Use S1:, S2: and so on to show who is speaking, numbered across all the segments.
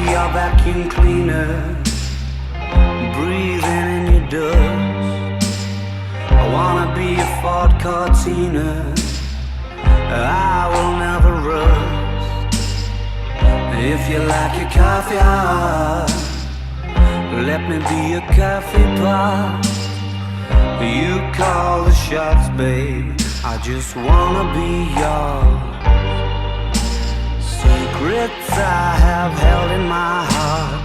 S1: your vacuum cleaner, breathing in your dust. I wanna be a Ford Cortina, I will never rust. If you like your coffee hot, let me be a coffee pot. You call the shots, babe, I just wanna be yours. Secrets I have held in my heart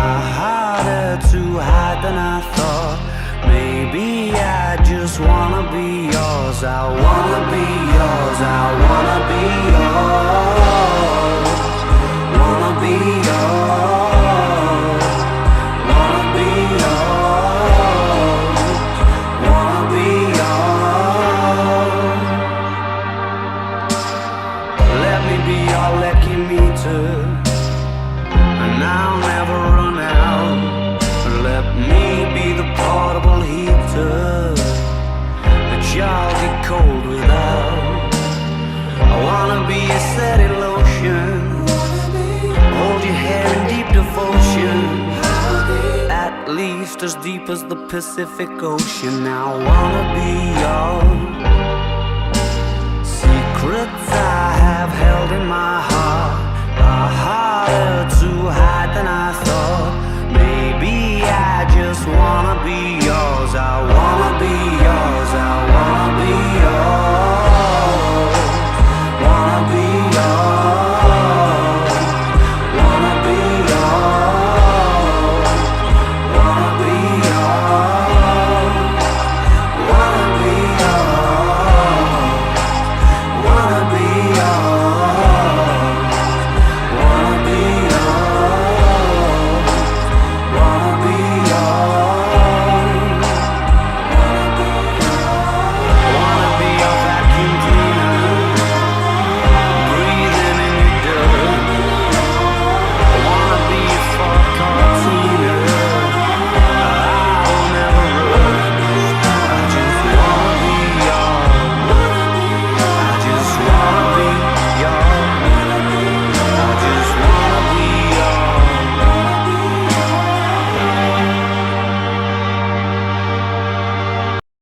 S1: are harder to hide than I thought. Maybe I just wanna be yours. I wanna be yours. I wanna be yours. Wanna be yours. Wanna be yours. Wanna be yours. Let me be your lucky meter, and I'll never run out. Let me be the portable heater that y'all get cold without. I wanna be a steady lotion, hold your hair in deep devotion, at least as deep as the Pacific Ocean. I wanna be yours. Secrets